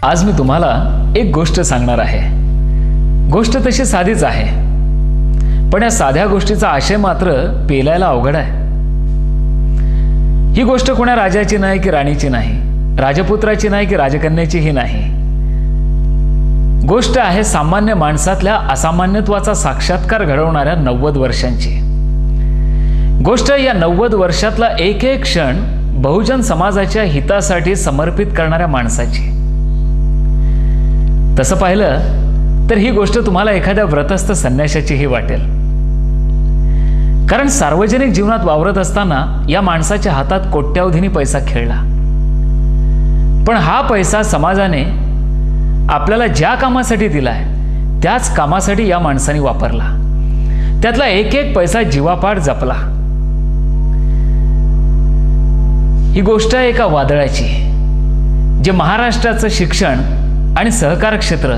आज मी तुम्हाला एक गोष्ट सांगणार आहे। गोष्ट तशी साधीच आहे, पण या साध्या गोष्टीचा आशय मात्र पेलायला अवघड आहे। ही गोष्ट कोणा राजाची नाही की राणीची नाही, राजपुत्राची नाही की राजकन्याचीही नाही। गोष्ट आहे सामान्य माणसातल्या असामान्यत्वाचा साक्षात्कार घडवणाऱ्या 90 वर्षांची। गोष्ट या 90 वर्षातला एक एक क्षण बहुजन समाजाच्या हितासाठी समर्पित करणाऱ्या माणसाची। तसं पाहिलं तर ही गोष्ट तुम्हाला एखाद्या व्रतस्थ संन्याशाचीही वाटेल, कारण सार्वजनिक जीवनात वावरत असताना या माणसाच्या हातात कोट्यावधींनी पैसा खेळला, पण हा पैसा समाजाने आपल्याला ज्या कामासाठी दिलाय त्याच कामासाठी या माणसाने वापरला। त्यातला एक एक पैसा जीवापाड जपला। ही गोष्ट आहे एका वादळाची, जे महाराष्ट्राचं शिक्षण आणि सहकार क्षेत्र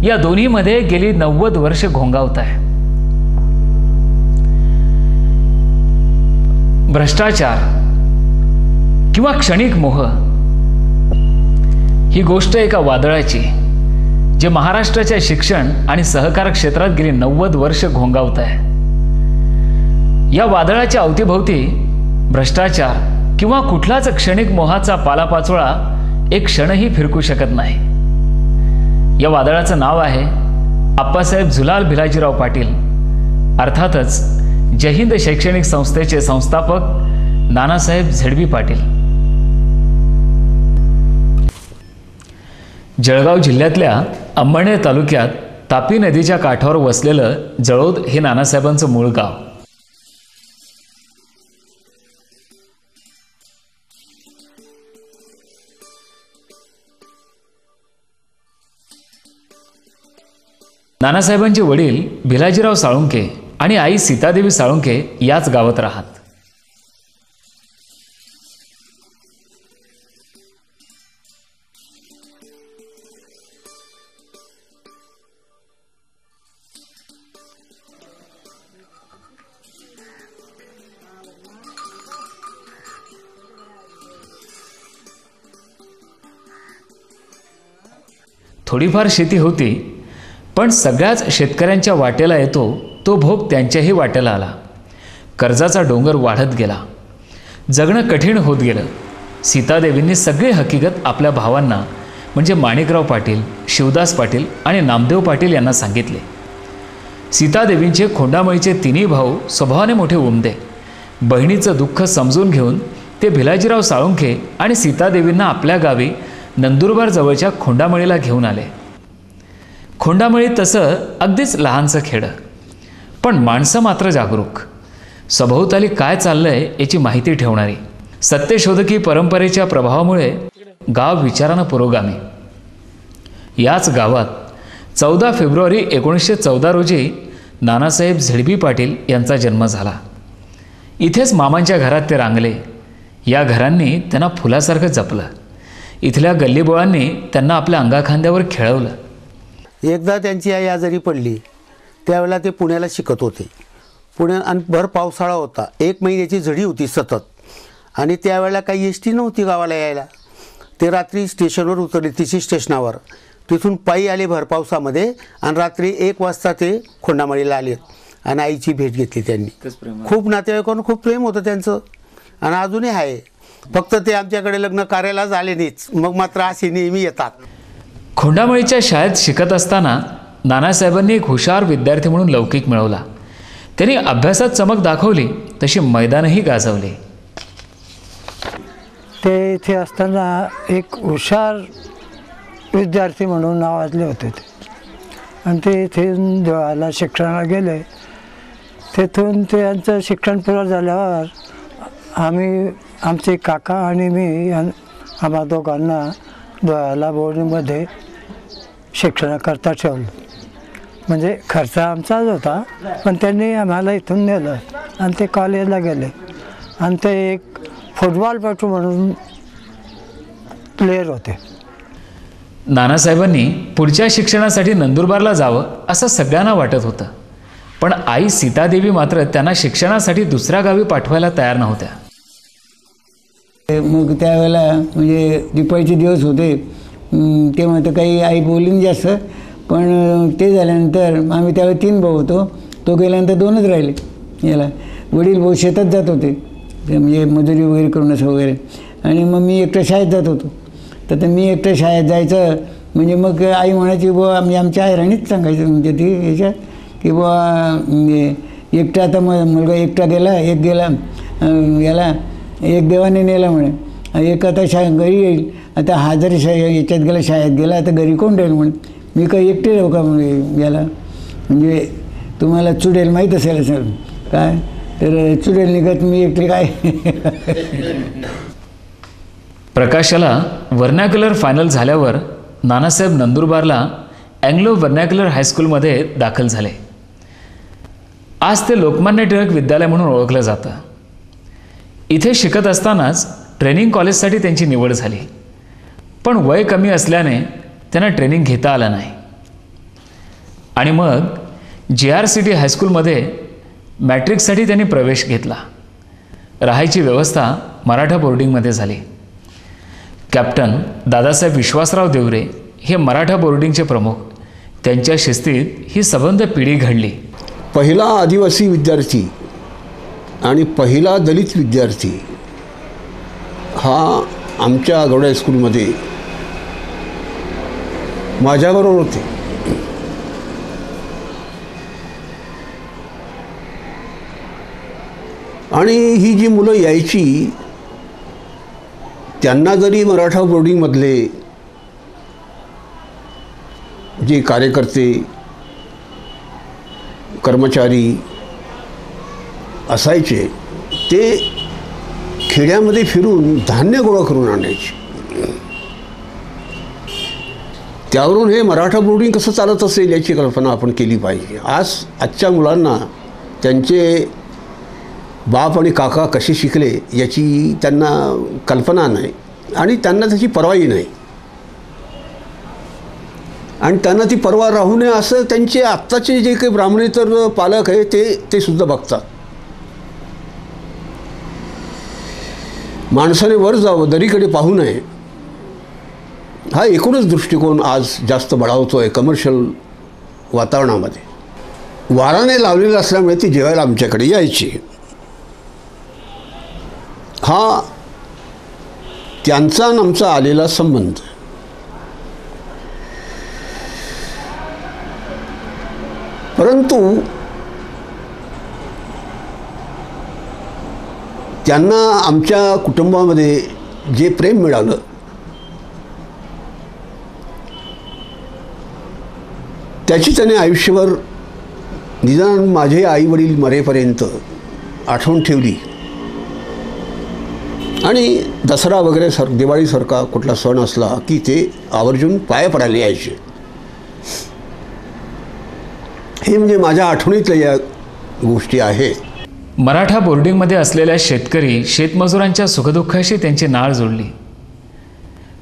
या दोन्हीमध्ये गेली 90 वर्ष घोंगावत आहे। भ्रष्टाचार किंवा क्षणिक मोह ही गोष्ट एका वादळाची, जे महाराष्ट्राच्या शिक्षण आणि सहकार क्षेत्रात गेली 90 वर्ष घोंगावत आहे। या वादळाच्या अवतीभोवती भ्रष्टाचार किंवा कुठलाच क्षणिक मोहाचा पालापाचोळा एक क्षणही फिरकू शकत नाही। या वादळाचं नाव आहे आप्पासाहेब झुलाल भिलाजीराव पाटील, अर्थातच जय हिंद शैक्षणिक संस्थेचे संस्थापक नानासाहेब झेडबी पाटील। जळगाव जिल्ह्यातल्या अंमळनेर तालुक्यात तापी नदीच्या काठावर वसलेलं जळोद हे नानासाहेबांचं मूळ गाव। नानासाहेबांचे वडील भिलाजीराव साळुंखे आणि आई सीतादेवी साळुंखे याच गावात राहत। थोडीफार शेती होती, पण सगळ्याच शेतकऱ्यांच्या वाटेला येतो तो भोग त्यांच्याही वाटेला आला। कर्जाचा डोंगर वाढत गेला, जगणं कठीण होत गेलं। सीतादेवींनी सगळी हकीकत आपल्या भावांना म्हणजे माणिकराव पाटील, शिवदास पाटील आणि नामदेव पाटील यांना सांगितले। सीतादेवींचे खोंडामळीचे तिन्ही भाऊ स्वभावाने मोठे उमदे। बहिणीचं दुःख समजून घेऊन ते भिलाजीराव साळुंखे आणि सीतादेवींना आपल्या गावी नंदुरबार जवळच्या खोंडामळीला घेऊन आले। खोंडामळी तसं अगदीच लहानसं खेडं, पण माणसं मात्र जागरूक, सभोवताली काय चाललंय याची माहिती ठेवणारी। सत्यशोधकी परंपरेच्या प्रभावामुळे गाव विचारानं पुरोगामी। याच गावात 14 फेब्रुवारी 1914 रोजी नानासाहेब झेडबी पाटील यांचा जन्म झाला। इथेच मामांच्या घरात ते रांगले। या घरांनी त्यांना फुलासारखं जपलं। इथल्या गल्लीबोळांनी त्यांना आपल्या अंगाखांद्यावर खेळवलं। एकदा त्यांची आई आजारी पडली, त्यावेळेला ते पुण्याला शिकत होते। पुण्यात आणि भर पावसाळा होता, 1 महिन्याची झडी होती सतत, आणि त्यावेळेला काही एस टी नव्हती गावाला यायला। ते रात्री स्टेशनवर उतरले, तिची स्टेशनावर, तिथून पायी आले भर पावसामध्ये, आणि रात्री 1 वाजता ते खोंडामळीला आले आणि आईची भेट घेतली त्यांनी। खूप नातेवाईकांना खूप प्रेम होतं त्यांचं, आणि अजूनही आहे। फक्त ते आमच्याकडे लग्न कार्यालाच आले नाहीच, मग मात्र असे नेहमी येतात। खोंडामळीच्या शाळेत शिकत असताना नानासाहेबांनी एक हुशार विद्यार्थी म्हणून लौकिक मिळवला। त्यांनी अभ्यासात चमक दाखवली तशी मैदानही गाजवले। ते इथे असताना एक हुशार विद्यार्थी म्हणून नावाजले होते ते, आणि ते इथे देवाला शिक्षणाला गेले। तेथून त्यांचं शिक्षण पूर्ण झाल्यावर आमचे काका आणि मी आम्हा दोघांना देवाला बोर्डिंगमध्ये शिक्षणाकरता ठेवलं। म्हणजे खर्च आमचाच होता, पण त्यांनी आम्हाला इथून नेलं आणि ते कॉलेजला गेले, आणि ते एक फुटबॉलपटू म्हणून प्लेयर होते। नानासाहेबांनी पुढच्या शिक्षणासाठी नंदुरबारला जावं असं सगळ्यांना वाटत होतं, पण आई सीतादेवी मात्र त्यांना शिक्षणासाठी दुसऱ्या गावी पाठवायला तयार नव्हत्या। मग त्यावेळेला म्हणजे दिपाळीचे दिवस होते, ते म्हणतं काही आई बोलली नाही जास्त, पण ते झाल्यानंतर आम्ही त्यावेळी 3 भाऊ होतो, तो गेल्यानंतर 2च राहिले याला. वडील भाऊ शेतात जात होते, ते म्हणजे मजुरी वगैरे करून असं वगैरे, आणि मग मी एकटं शाळेत जात होतो. तर मी एकटं शाळेत जायचं म्हणजे मग आई म्हणायची बुवा, म्हणजे आमच्या आईराणीच सांगायचं म्हणजे ती याच्यात की बुवा एकटा आता मुलगा एकटा गेला, एक गेला याला, एक देवाने नेला म्हणे, एक आता घरी येईल. आता हा जरी याच्यात गेला, शाळेत गेला, आता घरी कोण राहील म्हणे. मी काही एकटे राहू का म्हणे याला, म्हणजे तुम्हाला चुडेल माहीत असेल सर काय, तर चुडेल निघत मी एकटे काय. प्रकाशाला व्हर्नॅक्युलर फायनल झाल्यावर नानासाहेब नंदुरबारला अँग्लो व्हर्नॅक्युलर हायस्कूलमध्ये दाखल झाले. आज ते लोकमान्य टिळक विद्यालय म्हणून ओळखलं जातं. इथे शिकत असतानाच ट्रेनिंग कॉलेजसाठी त्यांची निवड झाली, पण वय कमी असल्याने त्यांना ट्रेनिंग घेता आलं नाही. आणि मग JRCT हायस्कूलमध्ये मॅट्रिकसाठी त्यांनी प्रवेश घेतला. राहायची व्यवस्था मराठा बोर्डिंगमध्ये झाली. कॅप्टन दादासाहेब विश्वासराव देवरे हे मराठा बोर्डिंगचे प्रमुख. त्यांच्या शिस्तीत ही सबंध पिढी घडली. पहिला आदिवासी विद्यार्थी आणि पहिला दलित विद्यार्थी हा आमच्या गौड हायस्कूलमध्ये माझ्याबरोबर होते. आणि ही जी मुलं यायची, त्यांना जरी मराठा बोर्डिंगमधले जे कार्यकर्ते कर्मचारी असायचे, ते खेड्यामध्ये फिरून धान्य गोळा करून आणायचे. त्यावरून हे मराठा बोर्डिंग कसं चालत असेल याची कल्पना आपण केली पाहिजे. आजच्या मुलांना त्यांचे बाप आणि काका कसे शिकले याची त्यांना कल्पना नाही, आणि त्यांना त्याची पर्वाही नाही, आणि त्यांना ती पर्वा राहू नये असं त्यांचे आत्ताचे जे काही ब्राह्मणेतर पालक आहे ते सुद्धा बघतात. माणसाने वर जावं, दरीकडे पाहू नये, हा एकूणच दृष्टिकोन आज जास्त बळावतो आहे कमर्शियल वातावरणामध्ये. वाराने लावलेलं असल्यामुळे ती जेवायला आमच्याकडे यायची. हा त्यांचा आणि आमचा आलेला संबंध. परंतु त्यांना आमच्या कुटुंबामध्ये जे प्रेम मिळालं, त्याची त्याने आयुष्यभर निदान माझे आईवडील मरेपर्यंत आठवण ठेवली. आणि दसरा वगैरे दिवाळीसारखा कुठला सण असला की ते आवर्जून पाया पडायला यायचे. हे म्हणजे माझ्या आठवणीतल्या या गोष्टी आहेत. मराठा बोर्डिंगमध्ये असलेल्या शेतकरी शेतमजुरांच्या सुखदुःखाशी त्यांची नाळ जोडली.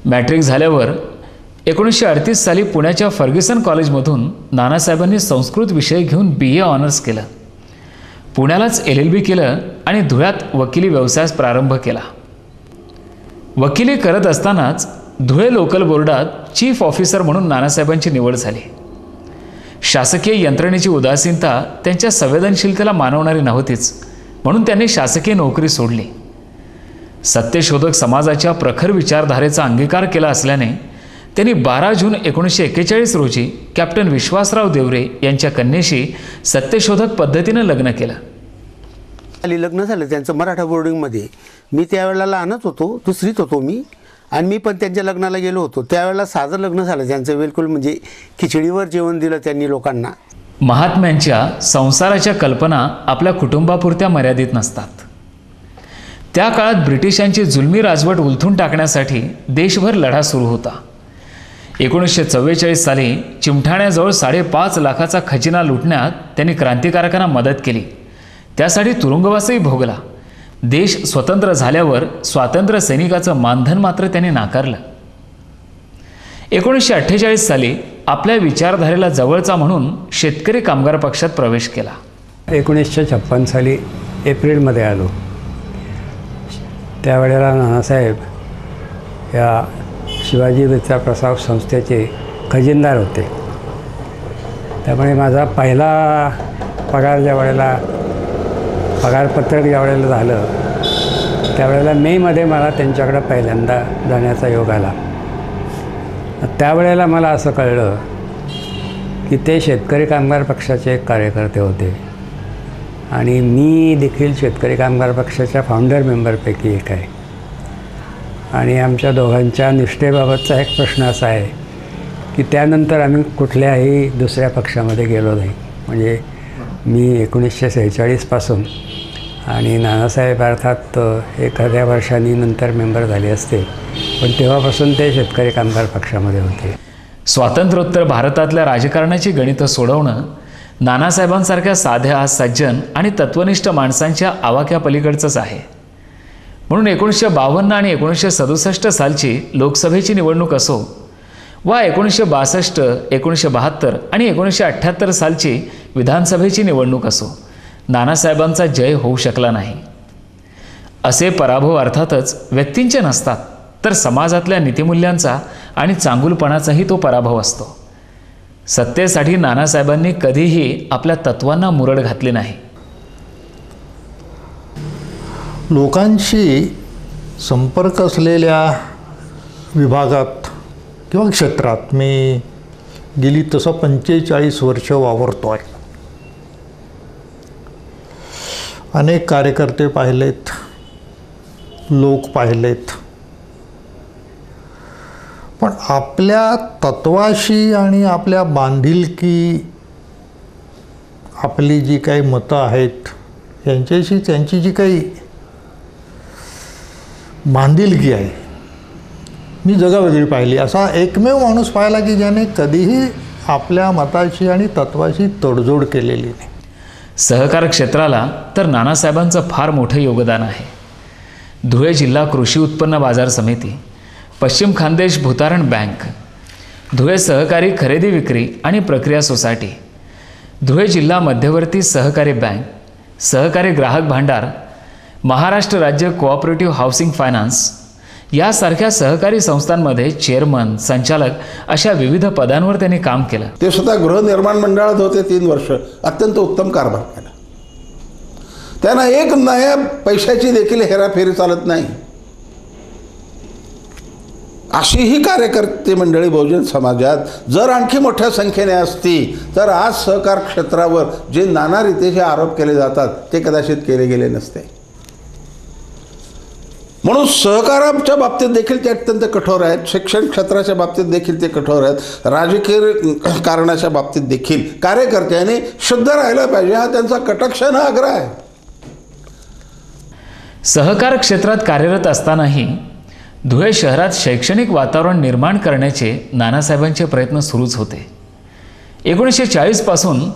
मॅट्रिक झाल्यावर 1938 साली पुण्याच्या फर्ग्युसन कॉलेजमधून नानासाहेबांनी संस्कृत विषय घेऊन BA ऑनर्स केलं. पुण्यालाच LLB केलं आणि धुळ्यात वकिली व्यवसायास प्रारंभ केला. वकिली करत असतानाच धुळे लोकल बोर्डात चीफ ऑफिसर म्हणून नानासाहेबांची निवड झाली. शासकीय यंत्रणेची उदासीनता त्यांच्या संवेदनशीलतेला मानवणारी नव्हतीच, म्हणून त्यांनी शासकीय नोकरी सोडली. सत्यशोधक समाजाच्या प्रखर विचारधारेचा अंगीकार केला असल्याने त्यांनी 12 जून 1941 रोजी कॅप्टन विश्वासराव देवरे यांच्या कन्येशी सत्यशोधक पद्धतीनं लग्न केलं. लग्न झालं त्यांचं मराठा बोर्डिंगमध्ये. मी त्यावेळेला लहानच होतो, दुसरीत होतो मी, आणि मी पण त्यांच्या लग्नाला गेलो होतो. त्यावेळेला साधं लग्न झालं त्यांचं, बिलकुल म्हणजे खिचडीवर जेवण दिलं त्यांनी लोकांना. महात्म्यांच्या संसाराच्या कल्पना आपल्या कुटुंबापुरत्या मर्यादित नसतात. त्या काळात ब्रिटिशांची जुलमी राजवट उलथून टाकण्यासाठी देशभर लढा सुरू होता. 1944 साली चिमठाण्याजवळ 5.5 लाखाचा खजिना लुटण्यात त्यांनी क्रांतिकारकांना मदत केली. त्यासाठी तुरुंगवासही भोगला. देश स्वतंत्र झाल्यावर स्वातंत्र्य सैनिकाचं मानधन मात्र त्यांनी नाकारलं. 1948 साली आपल्या विचारधारेला जवळचा म्हणून शेतकरी कामगार पक्षात प्रवेश केला. 1956 साली एप्रिलमध्ये आलो. त्यावेळेला नानासाहेब या शिवाजी विद्याप्रसारक संस्थेचे खजिनदार होते. त्यामुळे माझा पहिला पगार ज्या वेळेला पगारपत्रक ज्या वेळेला झालं त्यावेळेला मेमध्ये मला त्यांच्याकडं पहिल्यांदा जाण्याचा योग आला. त्यावेळेला मला असं कळलं की ते शेतकरी कामगार पक्षाचे एक कार्यकर्ते होते आणि मी देखील शेतकरी कामगार पक्षाच्या फाउंडर मेंबरपैकी एक आहे. आणि आमच्या दोघांच्या निष्ठेबाबतचा एक प्रश्न असा आहे की त्यानंतर आम्ही कुठल्याही दुसऱ्या पक्षामध्ये गेलो नाही. म्हणजे मी 1946पासून आणि नानासाहेब अर्थात एखाद्या वर्षांनी नंतर मेंबर झाले असते, पण तेव्हापासून ते शेतकरी कामगार पक्षामध्ये होते. स्वातंत्र्योत्तर भारतातल्या राजकारणाची गणितं सोडवणं नानासाहेबांसारख्या साध्या, सज्जन आणि तत्वनिष्ठ माणसांच्या आवाक्या पलीकडचंच आहे. म्हणून 1952 आणि 1967 सालची लोकसभेची निवडणूक असो वा 1962, 1972 आणि 1978 सालची विधानसभेची निवडणूक असो, नानासाहेबांचा जय होऊ शकला नाही. असे पराभव अर्थातच व्यक्तींचे नसतात, तर समाजातल्या नीतिमूल्यांचा आणि चांगुलपणाचाही तो पराभव असतो. सत्तेसाठी नानासाहेबांनी कधीही आपल्या तत्वांना मुरड घातली नाही. लोकांशी संपर्क असलेल्या विभागात किंवा क्षेत्रात मी गेली तसं 45 वर्ष वावरतो आहे. अनेक कार्यकर्ते पाहिलेत, लोक पाहिलेत, पण आपल्या तत्वाशी आणि आपल्या बांधिलकी, आपली जी काही मतं आहेत यांच्याशी त्यांची जी काही बांधिलकी आहे मी जगावेगळी पाहिली. असा एकमेव माणूस पाहिला की ज्याने कधीही आपल्या मताशी आणि तत्वाशी तडजोड केलेली नाही. सहकार क्षेत्राला तर नानासाहेबांचं फार मोठं योगदान आहे. धुळे जिल्हा कृषी उत्पन्न बाजार समिती, पश्चिम खानदेश भूतारण बँक, धुळे सहकारी खरेदी विक्री आणि प्रक्रिया सोसायटी, धुळे जिल्हा मध्यवर्ती सहकारी बँक, सहकारी ग्राहक भांडार, महाराष्ट्र राज्य कोऑपरेटिव्ह हाऊसिंग फायनान्स यासारख्या सहकारी संस्थांमध्ये चेअरमन, संचालक अशा विविध पदांवर त्यांनी काम केलं. ते स्वतः गृहनिर्माण मंडळात होते 3 वर्ष. अत्यंत उत्तम कारभार केला. त्यांना एक नया पैशाची देखील हेराफेरी चालत नाही. अशीही कार्यकर्ते मंडळी बहुजन समाजात जर आणखी मोठ्या संख्येने असती तर आज सहकार क्षेत्रावर जे नाना रीतीचे आरोप केले जातात ते कदाचित केले गेले नसते. म्हणून सहकाराच्या बाबतीत देखील ते अत्यंत कठोर आहेत. शिक्षण क्षेत्राच्या बाबतीत देखील ते कठोर आहेत. राजकीय कारणाच्या बाबतीत देखील कार्यकर्त्यांनी शुद्ध राहिलं पाहिजे हा त्यांचा कटाक्षानं आग्रह आहे. सहकार क्षेत्रात कार्यरत असतानाही धुळे शहरात शैक्षणिक वातावरण निर्माण करण्याचे नानासाहेबांचे प्रयत्न सुरूच होते. 1940 पासून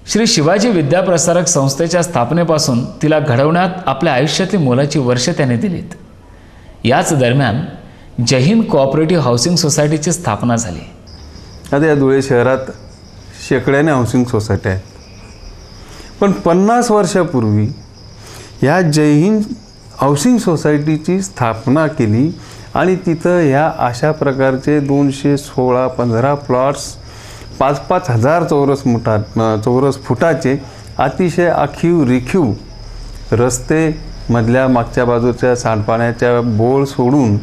श्री शिवाजी विद्याप्रसारक संस्थेच्या स्थापनेपासून तिला घडवण्यात आपल्या आयुष्यातली मोलाची वर्षे त्याने दिलीत. याच दरम्यान जय हिंद कोऑपरेटिव्ह हाऊसिंग सोसायटीची स्थापना झाली. आता या धुळे शहरात शेकड्याने हाऊसिंग सोसायटी आहेत, पण 50 वर्षापूर्वी ह्या जय हिंद हाऊसिंग सोसायटीची स्थापना केली आणि तिथं ह्या अशा प्रकारचे 216-15 प्लॉट्स 5-5 हजार चौरस फुटाचे अतिशय आखीव रेखीव रस्ते, मधल्या मागच्या बाजूच्या सांडपाण्याच्या बोळ सोडून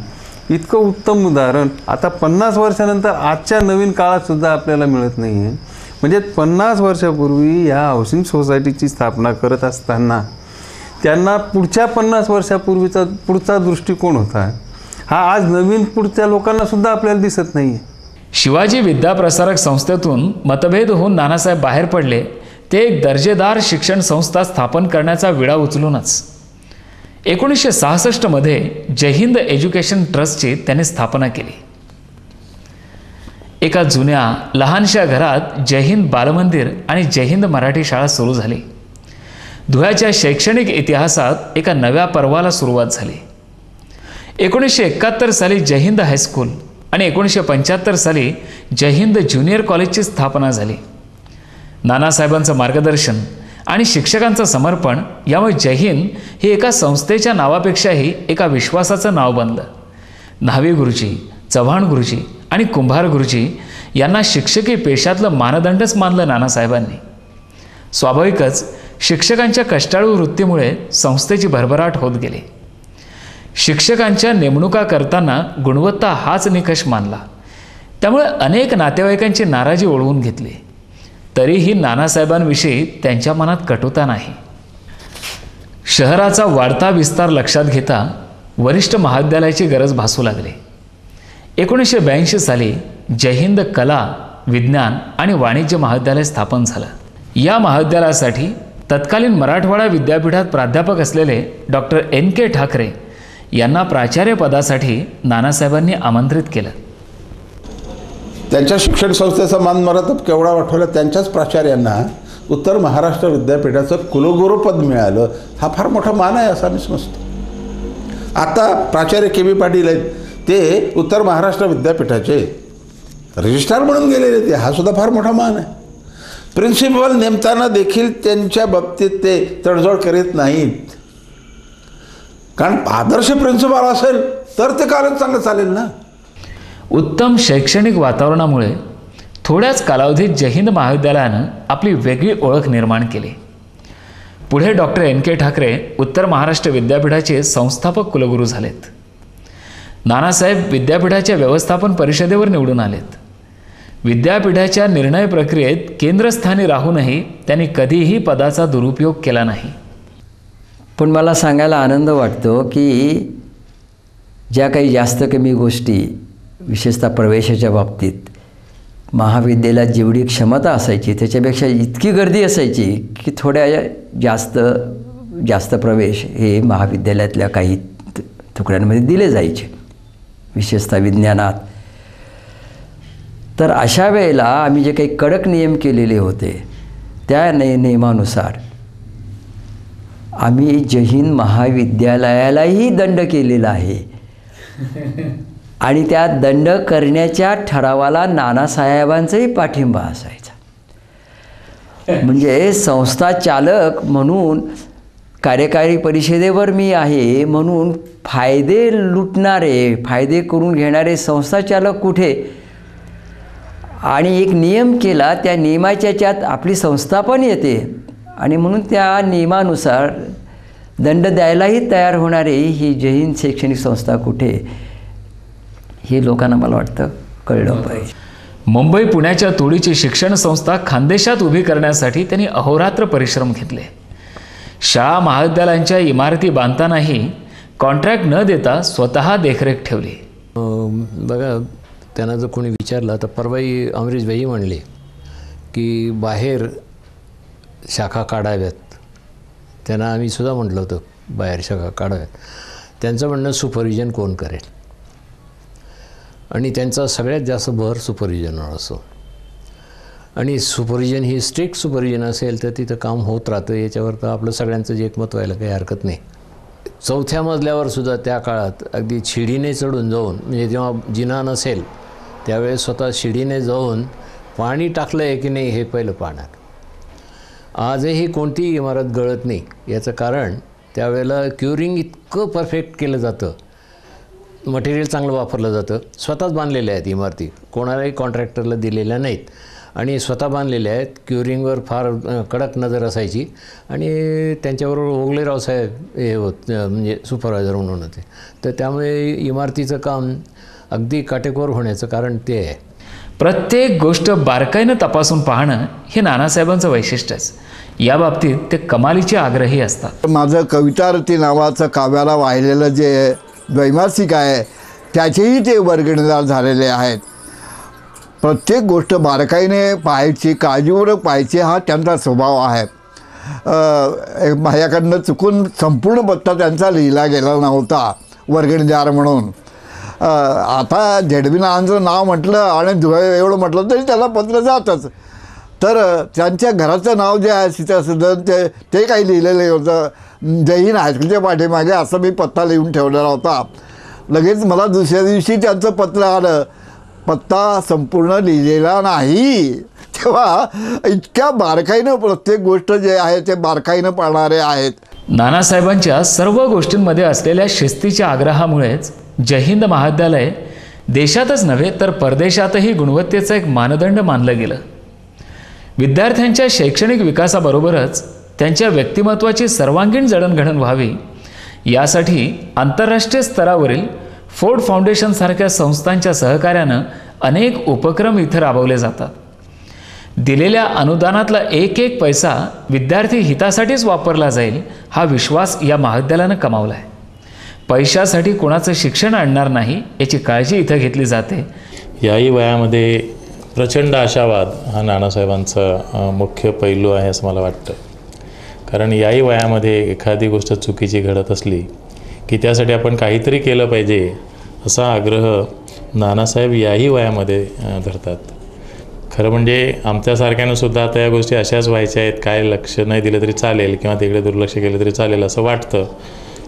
इतकं उत्तम उदाहरण आता 50 वर्षानंतर आजच्या नवीन काळातसुद्धा आपल्याला मिळत नाही आहे. म्हणजे 50 वर्षापूर्वी ह्या हाऊसिंग सोसायटीची स्थापना करत असताना त्यांना पुढच्या 50 वर्षापूर्वीचा पुढचा दृष्टिकोन होता हा आज नवीन पुढच्या लोकांनासुद्धा आपल्याला दिसत नाही आहे. शिवाजी विद्याप्रसारक संस्थेतून मतभेद होऊन नानासाहेब बाहेर पडले ते एक दर्जेदार शिक्षण संस्था स्थापन करण्याचा विडा उचलूनच 1966 मध्ये जय हिंद एज्युकेशन ट्रस्टची त्यांनी स्थापना केली. एका जुन्या लहानशा घरात जय हिंद बालमंदिर आणि जय हिंद मराठी शाळा सुरू झाली. धुळ्याच्या शैक्षणिक इतिहासात एका नव्या पर्वाला सुरुवात झाली. 1971 साली जय हिंद हायस्कूल आणि 1975 साली जय हिंद ज्युनियर कॉलेजची स्थापना झाली. नानासाहेबांचं मार्गदर्शन आणि शिक्षकांचं समर्पण यामुळे जय हिंद हे एका संस्थेच्या नावापेक्षाही एका विश्वासाचं नाव बनलं. न्हावी गुरुजी, चव्हाण गुरुजी आणि कुंभार गुरुजी यांना शिक्षकी पेशातलं मानदंडच मानलं नानासाहेबांनी. स्वाभाविकच शिक्षकांच्या कष्टाळू वृत्तीमुळे संस्थेची भरभराट होत गेली. शिक्षकांच्या नेमणुका करताना गुणवत्ता हाच निकष मानला. त्यामुळे अनेक नातेवाईकांची नाराजी ओढवून घेतली. तरीही नानासाहेबांविषयी त्यांच्या मनात कटुता नाही. शहराचा वाढता विस्तार लक्षात घेता वरिष्ठ महाविद्यालयाची गरज भासू लागली. 1982 साली जय हिंद कला, विज्ञान आणि वाणिज्य महाविद्यालय स्थापन झालं. या महाविद्यालयासाठी तत्कालीन मराठवाडा विद्यापीठात प्राध्यापक असलेले डॉक्टर NK ठाकरे यांना प्राचार्य पदासाठी नानासाहेबांनी आमंत्रित केलं. त्यांच्या शिक्षण संस्थेचा मान मराठा केवढा वाटवला. त्यांच्याच प्राचार्यांना उत्तर महाराष्ट्र विद्यापीठाचं कुलगुरुपद मिळालं. हा फार मोठा मान आहे असा मी समजतो. आता प्राचार्य KB पाटील आहेत, ते उत्तर महाराष्ट्र विद्यापीठाचे रजिस्ट्रार म्हणून गेलेले ते. हा सुद्धा फार मोठा मान आहे. प्रिन्सिपल नेमताना देखील त्यांच्या बाबतीत ते तडजोड करीत नाहीत. कारण आदर्श प्रिन्सिपल असेल तर ते कॉलेज चांगलं चालेल ना. उत्तम शैक्षणिक वातावरणामुळे थोड्याच कालावधीत जय हिंद महाविद्यालयानं आपली वेगळी ओळख निर्माण केली. पुढे डॉक्टर NK ठाकरे उत्तर महाराष्ट्र विद्यापीठाचे संस्थापक कुलगुरू झालेत. नानासाहेब विद्यापीठाच्या व्यवस्थापन परिषदेवर निवडून आलेत. विद्यापीठाच्या निर्णय प्रक्रियेत केंद्रस्थानी राहूनही त्यांनी कधीही पदाचा दुरुपयोग केला नाही. पण मला सांगायला आनंद वाटतो की ज्या काही जास्त कमी गोष्टी विशेषतः प्रवेशाच्या बाबतीत महाविद्यालयात जेवढी क्षमता असायची त्याच्यापेक्षा इतकी गर्दी असायची की थोड्या जास्त प्रवेश हे महाविद्यालयातल्या काही तुकड्यांमध्ये दिले जायचे, विशेषतः विज्ञानात. तर अशा वेळेला आम्ही जे काही कडक नियम केलेले होते त्या नियमानुसार आम्ही जय हिंद महाविद्यालयालाही दंड केलेला आहे. आणि त्या दंड करण्याच्या ठरावाला नानासाहेबांचाही पाठिंबा असायचा. म्हणजे संस्था चालक म्हणून कार्यकारी परिषदेवर मी आहे म्हणून फायदे लुटणारे, फायदे करून घेणारे संस्था चालक कुठे. आणि एक नियम केला, त्या नियमाच्या याच्यात आपली संस्था पण येते आणि म्हणून त्या नियमानुसार दंड द्यायलाही तयार होणारे ही जय हिंद शैक्षणिक संस्था कुठे, हे लोकांना मला वाटतं कळलं पाहिजे. मुंबई पुण्याच्या तोडीची शिक्षण संस्था खानदेशात उभी करण्यासाठी त्यांनी अहोरात्र परिश्रम घेतले. शाळा महाविद्यालयांच्या इमारती बांधतानाही कॉन्ट्रॅक्ट न देता स्वतः देखरेख ठेवली. बघा, त्यांना जर कोणी विचारलं तर परवाही अमरीशभाई म्हणले की बाहेर शाखा काढाव्यात. त्यांना आम्ही सुद्धा म्हटलं होतं बाहेर शाखा काढाव्यात. त्यांचं म्हणणं सुपरविजन कोण करेल, आणि त्यांचा सगळ्यात जास्त भर सुपरविजनवर असो. आणि सुपरविजन ही स्ट्रिक्ट सुपरविजन असेल तर तिथं काम होत राहतं. याच्यावर तर आपलं सगळ्यांचं जे एकमत व्हायला काही हरकत नाही. 4थ्या मजल्यावर सुद्धा त्या काळात अगदी शिडीने चढून जाऊन, म्हणजे जेव्हा जिना नसेल त्यावेळेस स्वतः शिडीने जाऊन पाणी टाकलं आहे की नाही हे पहिलं पाहणार. आजही कोणतीही इमारत गळत नाही. याचं कारण त्यावेळेला क्युरिंग इतकं परफेक्ट केलं जातं, मटेरियल चांगलं वापरलं जातं. स्वतःच बांधलेल्या आहेत इमारती, कोणालाही कॉन्ट्रॅक्टरला दिलेल्या नाहीत आणि स्वतः बांधलेल्या आहेत. क्युरिंगवर फार कडक नजर असायची आणि त्यांच्याबरोबर ओगलेराव साहेब हे म्हणजे सुपरवायझर म्हणून होते. तर त्यामुळे इमारतीचं काम अगदी काटेकोर होण्याचं कारण ते आहे. प्रत्येक गोष्ट बारकाईनं तपासून पाहणं हे नानासाहेबांचं वैशिष्ट्यच. या बाबतीत ते कमालीचे आग्रही असतात. माझं कवितारती नावाचं काव्याला वाहिलेलं जे द्वैमासिक आहे त्याचेही ते वर्गणीदार झालेले आहेत. प्रत्येक गोष्ट बारकाईने पाहायची, काळजीपूर्वक पाहायची हा त्यांचा स्वभाव आहे. माझ्याकडनं चुकून संपूर्ण पत्ता त्यांचा लिहिला गेला नव्हता वर्गणीदार म्हणून. आता झेडबी नावांचं नाव म्हटलं आणि धुळे एवढं म्हटलं तरी त्याला पत्र जातच. तर त्यांच्या घराचं नाव जे आहे सीतासदन ते काही लिहिलेलं होतं. जय हिंद हायस्कूलच्या पाठीमागे असं मी पत्ता लिहून ठेवलेला होता. लगेच मला दुसऱ्या दिवशी त्यांचं पत्र आलं, पत्ता संपूर्ण लिहिलेला नाही. तेव्हा इतक्या बारकाईनं प्रत्येक गोष्ट जे आहे ते बारकाईनं पाळणारे आहेत. नानासाहेबांच्या सर्व गोष्टींमध्ये असलेल्या शिस्तीच्या आग्रहामुळेच जय हिंद महाविद्यालय देशातच नव्हे तर परदेशातही गुणवत्तेचं एक मानदंड मानलं गेलं. विद्यार्थ्यांच्या शैक्षणिक विकासाबरोबरच त्यांच्या व्यक्तिमत्वाची सर्वांगीण जडणघडण व्हावी यासाठी आंतरराष्ट्रीय स्तरावरील फोर्ड फाउंडेशनसारख्या संस्थांच्या सहकार्यानं अनेक उपक्रम इथं राबवले जातात. दिलेल्या अनुदानातला एक एक पैसा विद्यार्थी हितासाठीच वापरला जाईल हा विश्वास या महाविद्यालयानं कमावला आहे. पैशासाठी कोणाचं शिक्षण आणणार नाही याची काळजी इथं घेतली जाते. याही वयामध्ये प्रचंड आशावाद हा नानासाहेबांचा मुख्य पैलू आहे असं मला वाटतं. कारण याही वयामध्ये एखादी गोष्ट चुकीची घडत असली की त्यासाठी आपण काहीतरी केलं पाहिजे असा आग्रह नानासाहेब याही वयामध्ये धरतात. खरं म्हणजे आमच्यासारख्यानं सुद्धा आता या गोष्टी अशाच व्हायच्या आहेत, काय लक्ष नाही दिलं तरी चालेल किंवा तिकडे दुर्लक्ष केलं तरी चालेल असं वाटतं.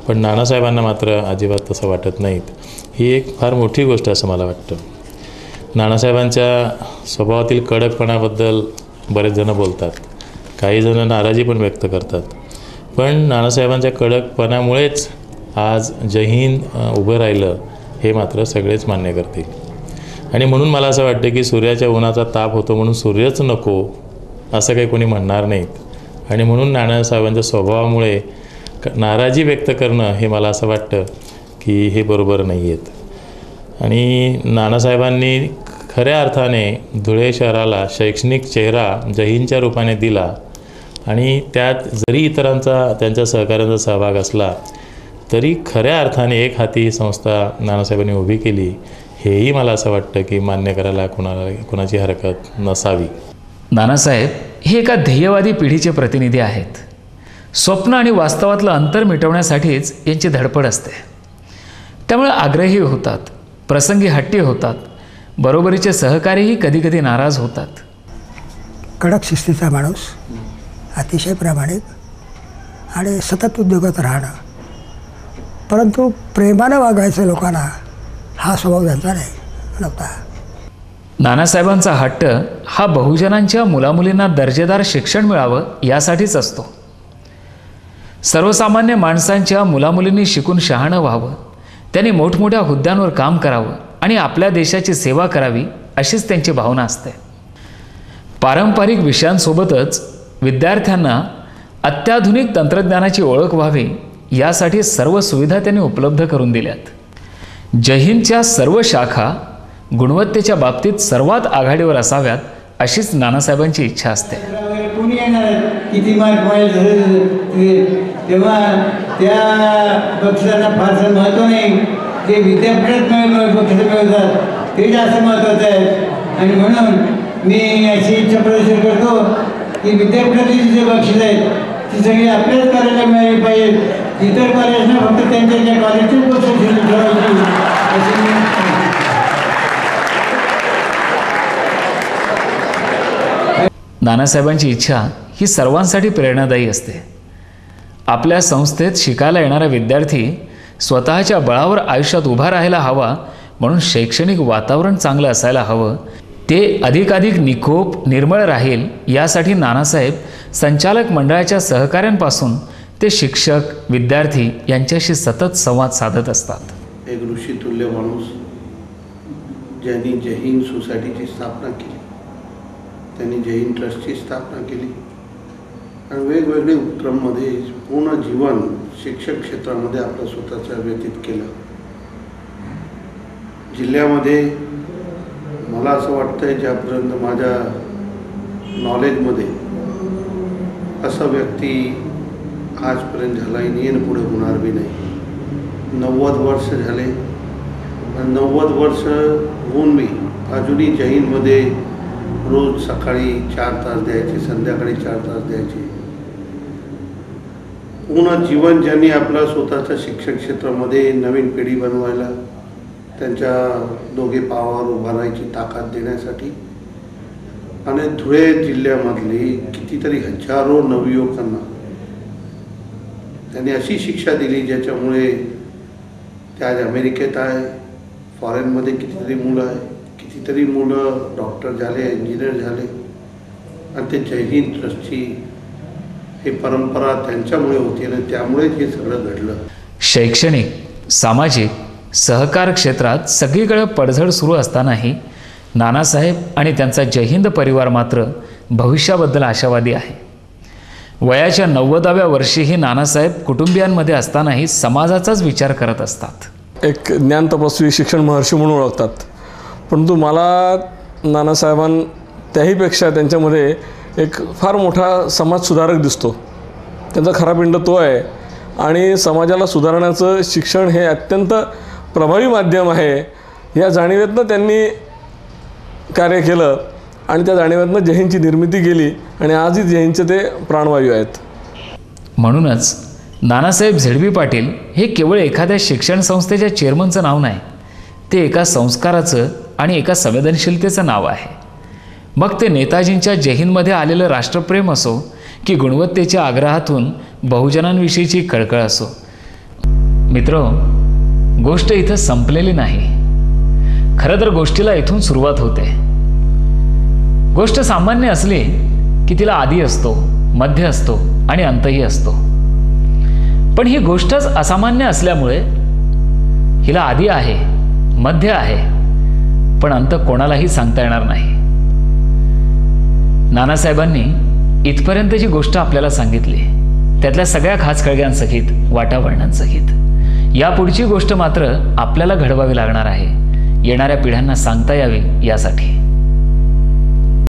पण नानासाहेबांना मात्र अजिबात तसं वाटत नाहीत. ही एक फार मोठी गोष्ट असं मला वाटतं. नानासाहेबांच्या स्वभावातील कडकपणाबद्दल बरेच जण बोलतात, काही जण नाराजी पण व्यक्त करतात. पण नानासाहेबांच्या कडकपणामुळेच आज जय हिंद उभं राहिलं हे मात्र सगळेच मान्य करतील. आणि म्हणून मला असं वाटतं की सूर्याच्या उन्हाचा ताप होतो म्हणून सूर्यच नको असं काही कोणी म्हणणार नाहीत. आणि म्हणून नानासाहेबांच्या स्वभावामुळे नाराजी व्यक्त करणं हे मला असं वाटतं की हे बरोबर नाही आहेत. आणि नानासाहेबांनी खऱ्या अर्थाने धुळे शहराला शैक्षणिक चेहरा जय हिंदच्या रूपाने दिला. आणि त्यात जरी इतरांचा त्यांच्या सहकार्याचा सहभाग असला तरी खऱ्या अर्थाने एक हाती ही संस्था नानासाहेबांनी उभी केली हेही मला असं वाटतं की मान्य करायला कोणाची हरकत नसावी. नानासाहेब हे एका ध्येयवादी पिढीचे प्रतिनिधी आहेत. स्वप्न आणि वास्तवातलं अंतर मिटवण्यासाठीच यांची धडपड असते. त्यामुळे आग्रही होतात, प्रसंगी हट्टी होतात, बरोबरीचे सहकार्यही कधीकधी नाराज होतात. कडक शिस्तीचा माणूस, अतिशय प्रामाणिक आणि सतत उद्योगात राहणं, परंतु प्रेमानं वागायचं लोकांना हा स्वभाव त्यांचा नव्हता. नानासाहेबांचा हट्ट हा बहुजनांच्या मुलामुलींना दर्जेदार शिक्षण मिळावं यासाठीच असतो. सर्वसामान्य माणसांच्या मुलामुलींनी शिकून शहाणं व्हावं, त्यांनी मोठमोठ्या हुद्द्यांवर काम करावं आणि आपल्या देशाची सेवा करावी अशीच त्यांची भावना असते. पारंपरिक विषयांसोबतच विद्यार्थ्यांना अत्याधुनिक तंत्रज्ञानाची ओळख व्हावी यासाठी सर्व सुविधा त्यांनी उपलब्ध करून दिल्यात. जय हिंदच्या सर्व शाखा गुणवत्तेच्या बाबतीत सर्वात आघाडीवर असाव्यात अशीच नानासाहेबांची इच्छा असते. कोणी येणार किती मार्क मिळेल तेव्हा त्या बक्षिसांना फारसं महत्त्व नाही. ते विद्यापीठात बक्षीस मिळतात ते जास्त महत्त्वाचं आहे. आणि म्हणून मी अशी इच्छा प्रदर्शित करतो की विद्यापीठातील जे बक्षीस आहेत ती सगळी आपल्याच कॉलेजला मिळाली पाहिजे. इतर कॉलेजना फक्त त्यांच्या कॉलेजचीच बक्षीस ठेवायची अशी नानासाहेबांची इच्छा ही सर्वांसाठी प्रेरणादायी असते. आपल्या संस्थेत शिकायला येणारा विद्यार्थी स्वतःच्या बळावर आयुष्यात उभा राहायला हवा म्हणून शैक्षणिक वातावरण चांगलं असायला हवं. ते अधिकाधिक निकोप निर्मळ राहील यासाठी नानासाहेब संचालक मंडळाच्या सहकाऱ्यांपासून ते शिक्षक विद्यार्थी यांच्याशी सतत संवाद साधत असतात. एक ऋषितुल्य माणूस ज्यांनी जय हिंद सोसायटीची स्थापना केली, त्यांनी जय हिंद ट्रस्टची स्थापना केली आणि वेगवेगळे उपक्रममध्ये पूर्ण जीवन शिक्षक क्षेत्रामध्ये आपलं स्वतःचं व्यतीत केलं. जिल्ह्यामध्ये मला असं वाटतंय ज्यापर्यंत माझ्या नॉलेजमध्ये असा व्यक्ती आजपर्यंत झालाही नाही आणि पुढे होणार बी नाही. 90 वर्ष झाले आणि 90 वर्ष होऊन मी अजूनही जय हिंदमध्ये रोज सकाळी 4 तास द्यायचे, संध्याकाळी 4 तास द्यायचे. पूर्ण जीवन ज्यांनी आपल्या स्वतःच्या शिक्षण क्षेत्रामध्ये नवीन पिढी बनवायला, त्यांच्या दोघे पावावर उभा राहायची ताकद देण्यासाठी आणि धुळे जिल्ह्यामधली कितीतरी हजारो नवयुवकांना त्यांनी अशी शिक्षा दिली ज्याच्यामुळे ते आज अमेरिकेत आहे, फॉरेनमध्ये कितीतरी मुलं आहे, कितीतरी मुलं डॉक्टर झाले, इंजिनियर झाले आणि ते जय हिंद ट्रस्टची ही परंपरा त्यांच्यामुळे होती आणि त्यामुळेच हे सगळं घडलं. शैक्षणिक, सामाजिक सहकार क्षेत्रात सगळीकडे पडझड सुरू असतानाही नानासाहेब आणि त्यांचा जय हिंद परिवार मात्र भविष्याबद्दल आशावादी आहे. वयाच्या 90व्या वर्षीही नानासाहेब कुटुंबियांमध्ये असतानाही समाजाचाच विचार करत असतात. एक ज्ञान तपस्वी शिक्षण महर्षी म्हणून ओळखतात, परंतु मला नानासाहेबां त्याहीपेक्षा त्यांच्यामध्ये एक फार मोठा समाजसुधारक दिसतो. त्यांचा खरा पिंड तो आहे आणि समाजाला सुधारण्याचं शिक्षण हे अत्यंत प्रभावी माध्यम आहे या जाणीवेतनं त्यांनी कार्य केलं आणि त्या जाणीवेतनं जय हिंदची निर्मिती केली आणि आजही जय हिंदचे ते प्राणवायू आहेत. म्हणूनच नानासाहेब झेडपी पाटील हे केवळ एखाद्या शिक्षण संस्थेच्या चेअरमनचं नाव नाही, ते एका संस्काराचं आणि एका संवेदनशीलतेचं नाव आहे. मग ते नेताजींच्या जय हिंदमध्ये आलेलं राष्ट्रप्रेम असो की गुणवत्तेच्या आग्रहातून बहुजनांविषयीची कळकळ असो. मित्र, गोष्ट इथं संपलेली नाही. खरं तर गोष्टीला इथून सुरुवात होते. गोष्ट सामान्य असली की तिला आदी असतो, मध्य असतो आणि अंतही असतो. पण ही गोष्टच असामान्य असल्यामुळे हिला आदी आहे, मध्य आहे, पण अंत कोणालाही सांगता येणार नाही. नानासाहेबांनी इथपर्यंतची गोष्ट आपल्याला सांगितली, त्यातल्या सगळ्या खाचखळग्यांसहित, वाटावळणांसहित. यापुढची गोष्ट मात्र आपल्याला घडवावी लागणार आहे, येणाऱ्या पिढ्यांना सांगता यावी यासाठी.